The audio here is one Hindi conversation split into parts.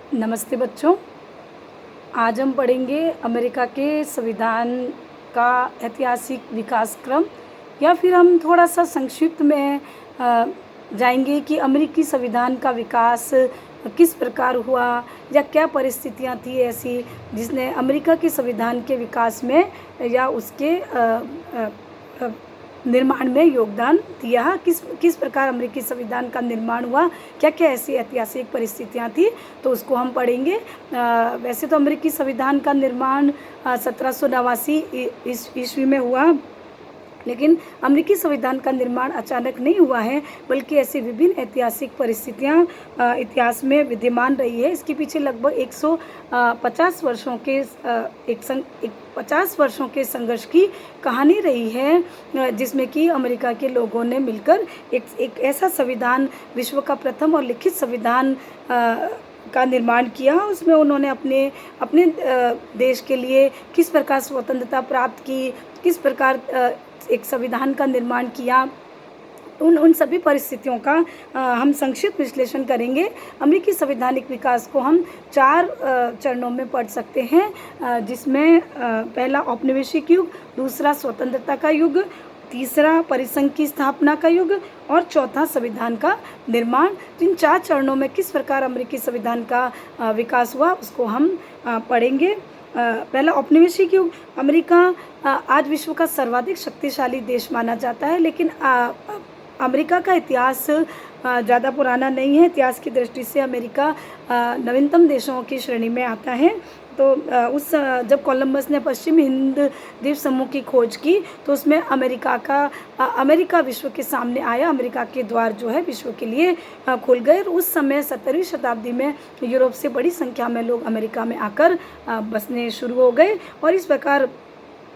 नमस्ते बच्चों। आज हम पढ़ेंगे अमेरिका के संविधान का ऐतिहासिक विकास क्रम, या फिर हम थोड़ा सा संक्षिप्त में जाएंगे कि अमेरिकी संविधान का विकास किस प्रकार हुआ, या क्या परिस्थितियां थी ऐसी जिसने अमेरिका के संविधान के विकास में या उसके निर्माण में योगदान दिया। किस प्रकार अमेरिकी संविधान का निर्माण हुआ, क्या क्या ऐसी ऐतिहासिक परिस्थितियां थी, तो उसको हम पढ़ेंगे। वैसे तो अमेरिकी संविधान का निर्माण 1789 ईस्वी में हुआ, लेकिन अमेरिकी संविधान का निर्माण अचानक नहीं हुआ है, बल्कि ऐसी विभिन्न ऐतिहासिक परिस्थितियां इतिहास में विद्यमान रही है। इसके पीछे लगभग 150 वर्षों के 50 वर्षों के संघर्ष की कहानी रही है, जिसमें कि अमेरिका के लोगों ने मिलकर एक ऐसा संविधान, विश्व का प्रथम और लिखित संविधान का निर्माण किया। उसमें उन्होंने अपने देश के लिए किस प्रकार स्वतंत्रता प्राप्त की, किस प्रकार एक संविधान का निर्माण किया, उन सभी परिस्थितियों का हम संक्षिप्त विश्लेषण करेंगे। अमेरिकी संवैधानिक विकास को हम 4 चरणों में पढ़ सकते हैं, जिसमें पहला औपनिवेशिक युग, दूसरा स्वतंत्रता का युग, तीसरा परिसंघ की स्थापना का युग और चौथा संविधान का निर्माण। इन 4 चरणों में किस प्रकार अमेरिकी संविधान का विकास हुआ उसको हम पढ़ेंगे। पहला औपनिवेशिक युग। अमेरिका आज विश्व का सर्वाधिक शक्तिशाली देश माना जाता है, लेकिन अमेरिका का इतिहास ज़्यादा पुराना नहीं है। इतिहास की दृष्टि से अमेरिका नवीनतम देशों की श्रेणी में आता है। तो जब कोलंबस ने पश्चिमी हिंद द्वीप समूह की खोज की, तो उसमें अमेरिका विश्व के सामने आया। अमेरिका के द्वार जो है विश्व के लिए खुल गए। उस समय 17वीं शताब्दी में यूरोप से बड़ी संख्या में लोग अमेरिका में आकर बसने शुरू हो गए, और इस प्रकार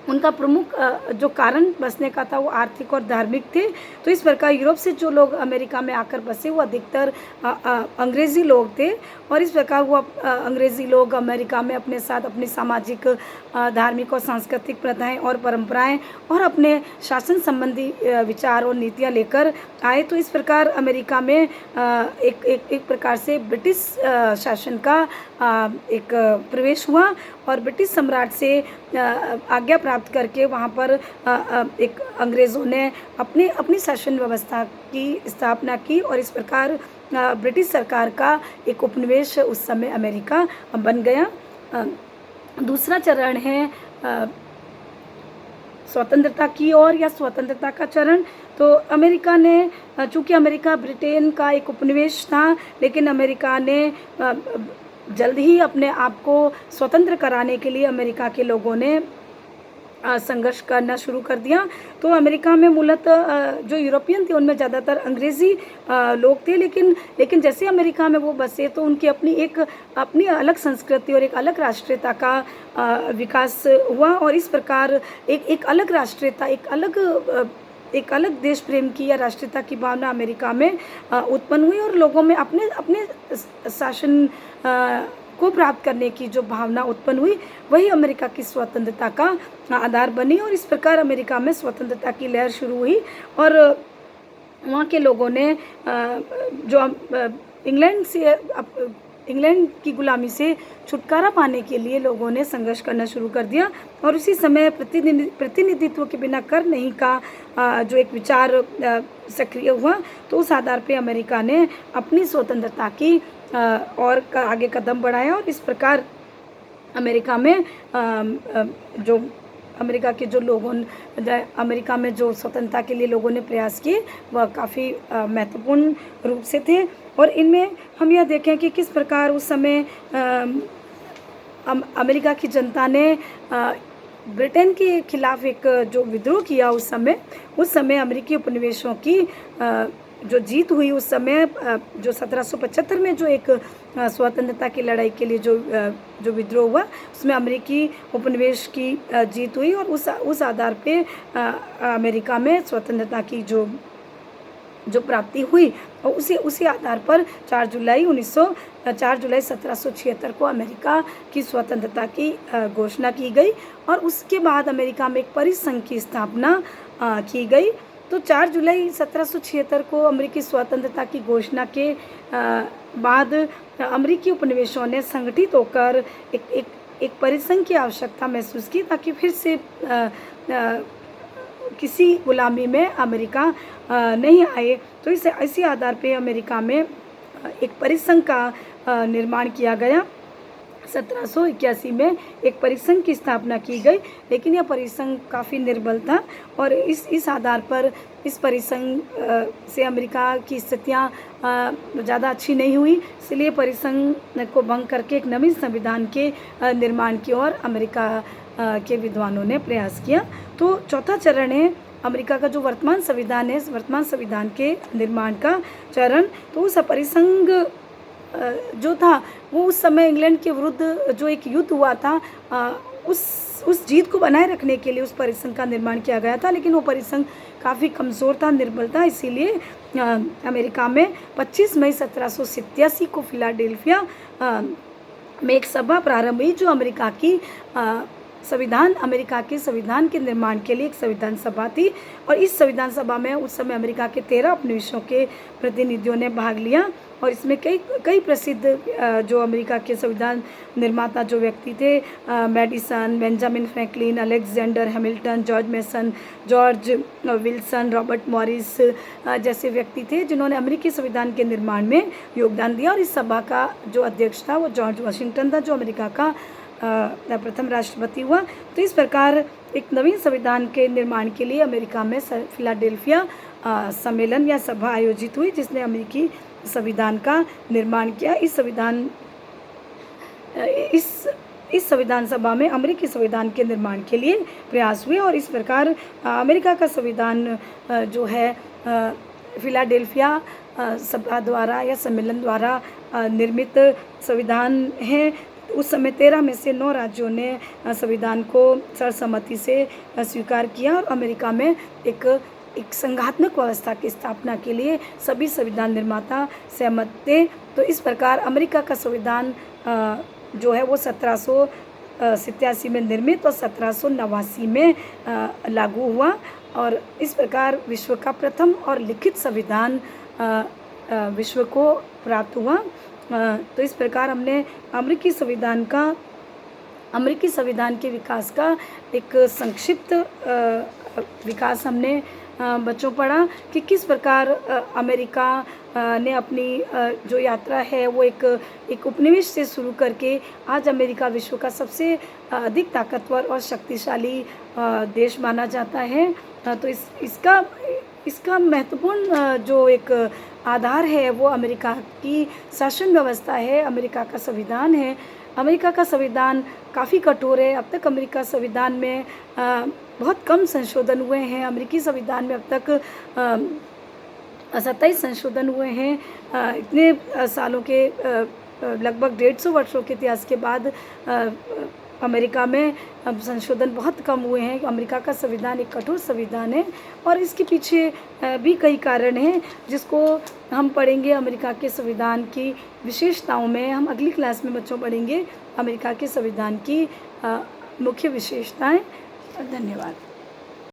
उनका प्रमुख जो कारण बसने का था वो आर्थिक और धार्मिक थे। तो इस प्रकार यूरोप से जो लोग अमेरिका में आकर बसे वो अधिकतर अंग्रेज़ी लोग थे, और इस प्रकार वो अंग्रेज़ी लोग अमेरिका में अपने साथ अपनी सामाजिक, धार्मिक और सांस्कृतिक प्रथाएं और परंपराएं और अपने शासन संबंधी विचार और नीतियां लेकर आए। तो इस प्रकार अमेरिका में एक प्रकार से ब्रिटिश शासन का एक प्रवेश हुआ, और ब्रिटिश सम्राट से आज्ञा प्राप्त करके वहाँ पर एक अंग्रेज़ों ने अपनी शासन व्यवस्था की स्थापना की, और इस प्रकार ब्रिटिश सरकार का एक उपनिवेश उस समय अमेरिका बन गया। दूसरा चरण है स्वतंत्रता की ओर या स्वतंत्रता का चरण। तो अमेरिका ने, चूँकि अमेरिका ब्रिटेन का एक उपनिवेश था, लेकिन अमेरिका ने जल्द ही अपने आप को स्वतंत्र कराने के लिए अमेरिका के लोगों ने संघर्ष करना शुरू कर दिया। तो अमेरिका में मूलतः जो यूरोपियन थे उनमें ज़्यादातर अंग्रेज़ी लोग थे, लेकिन जैसे अमेरिका में वो बसे तो उनकी अपनी अलग संस्कृति और एक अलग राष्ट्रीयता का विकास हुआ, और इस प्रकार एक अलग राष्ट्रीयता, एक अलग देश प्रेम की या राष्ट्रीयता की भावना अमेरिका में उत्पन्न हुई, और लोगों में अपने शासन को प्राप्त करने की जो भावना उत्पन्न हुई वही अमेरिका की स्वतंत्रता का आधार बनी। और इस प्रकार अमेरिका में स्वतंत्रता की लहर शुरू हुई, और वहाँ के लोगों ने जो इंग्लैंड की गुलामी से छुटकारा पाने के लिए लोगों ने संघर्ष करना शुरू कर दिया। और उसी समय प्रतिनिधित्व के बिना कर नहीं का जो एक विचार सक्रिय हुआ, तो उस आधार पे अमेरिका ने अपनी स्वतंत्रता की और आगे कदम बढ़ाया। और इस प्रकार अमेरिका में जो अमेरिका के जो लोगों अमेरिका में जो स्वतंत्रता के लिए लोगों ने प्रयास किए वह काफ़ी महत्वपूर्ण रूप से थे। और इनमें हम यह देखें कि किस प्रकार उस समय अमेरिका की जनता ने ब्रिटेन के खिलाफ एक जो विद्रोह किया, उस समय अमेरिकी उपनिवेशों की जो जीत हुई। उस समय जो 1775 में जो एक स्वतंत्रता की लड़ाई के लिए जो विद्रोह हुआ, उसमें अमेरिकी उपनिवेश की जीत हुई, और उस आधार पे अमेरिका में स्वतंत्रता की जो प्राप्ति हुई, और उसी आधार पर 4 जुलाई 1776 को अमेरिका की स्वतंत्रता की घोषणा की गई, और उसके बाद अमेरिका में एक परिसंघ की स्थापना की गई। तो 4 जुलाई 1776 को अमेरिकी स्वतंत्रता की घोषणा के बाद अमेरिकी उपनिवेशों ने संगठित होकर एक परिसंघ की आवश्यकता महसूस की ताकि फिर से किसी गुलामी में अमेरिका नहीं आए। तो इसी आधार पे अमेरिका में एक परिसंघ का निर्माण किया गया। 1781 में एक परिसंघ की स्थापना की गई, लेकिन यह परिसंघ काफ़ी निर्बल था और इस आधार पर इस परिसंघ से अमेरिका की स्थितियाँ ज़्यादा अच्छी नहीं हुई। इसलिए परिसंघ को भंग करके एक नवीन संविधान के निर्माण की ओर अमेरिका के विद्वानों ने प्रयास किया। तो चौथा चरण है अमेरिका का जो वर्तमान संविधान है, इस वर्तमान संविधान के निर्माण का चरण। तो उस परिसंघ जो था वो उस समय इंग्लैंड के विरुद्ध जो एक युद्ध हुआ था, उस जीत को बनाए रखने के लिए उस परिसंघ का निर्माण किया गया था, लेकिन वो परिसंघ काफ़ी कमज़ोर था, निर्बल था। इसीलिए अमेरिका में 25 मई 1787 को फिलाडेल्फिया में एक सभा प्रारंभ हुई, जो अमेरिका के संविधान के निर्माण के लिए एक संविधान सभा थी। और इस संविधान सभा में उस समय अमेरिका के 13 उपनिवेशों के प्रतिनिधियों ने भाग लिया और इसमें कई प्रसिद्ध जो अमेरिका के संविधान निर्माता जो व्यक्ति थे, Madison, Benjamin Franklin, Alexander Hamilton, George Mason, George Wilson, Robert Morris जैसे व्यक्ति थे जिन्होंने अमेरिकी संविधान के निर्माण में योगदान दिया। और इस सभा का जो अध्यक्ष था वो जॉर्ज वाशिंगटन था, जो अमेरिका का प्रथम राष्ट्रपति हुआ। तो इस प्रकार एक नवीन संविधान के निर्माण के लिए अमेरिका में फिलाडेल्फिया सम्मेलन या सभा आयोजित हुई, जिसने अमेरिकी संविधान का निर्माण किया। इस संविधान सभा में अमेरिकी संविधान के निर्माण के लिए प्रयास हुए और इस प्रकार अमेरिका का संविधान जो है फिलाडेल्फिया सभा द्वारा या सम्मेलन द्वारा निर्मित संविधान है। उस समय 13 में से 9 राज्यों ने संविधान को सर्वसम्मति से स्वीकार किया और अमेरिका में एक संघात्मक व्यवस्था की स्थापना के लिए सभी संविधान निर्माता सहमत थे। तो इस प्रकार अमेरिका का संविधान जो है वो 1787 में निर्मित और 1789 में लागू हुआ और इस प्रकार विश्व का प्रथम और लिखित संविधान विश्व को प्राप्त हुआ। तो इस प्रकार हमने अमेरिकी संविधान के विकास का एक संक्षिप्त विकास हमने बच्चों पढ़ा कि किस प्रकार अमेरिका ने अपनी जो यात्रा है वो एक उपनिवेश से शुरू करके आज अमेरिका विश्व का सबसे अधिक ताकतवर और शक्तिशाली देश माना जाता है। तो इसका महत्वपूर्ण जो एक आधार है वो अमेरिका की शासन व्यवस्था है, अमेरिका का संविधान है। अमेरिका का संविधान काफ़ी कठोर है। अब तक अमेरिका संविधान में बहुत कम संशोधन हुए हैं। अमेरिकी संविधान में अब तक 27 संशोधन हुए हैं। इतने सालों के लगभग 150 वर्षों के इतिहास के बाद अमेरिका में अब संशोधन बहुत कम हुए हैं। अमेरिका का संविधान एक कठोर संविधान है और इसके पीछे भी कई कारण हैं जिसको हम पढ़ेंगे। अमेरिका के संविधान की विशेषताओं में हम अगली क्लास में बच्चों पढ़ेंगे अमेरिका के संविधान की मुख्य विशेषताएं। धन्यवाद।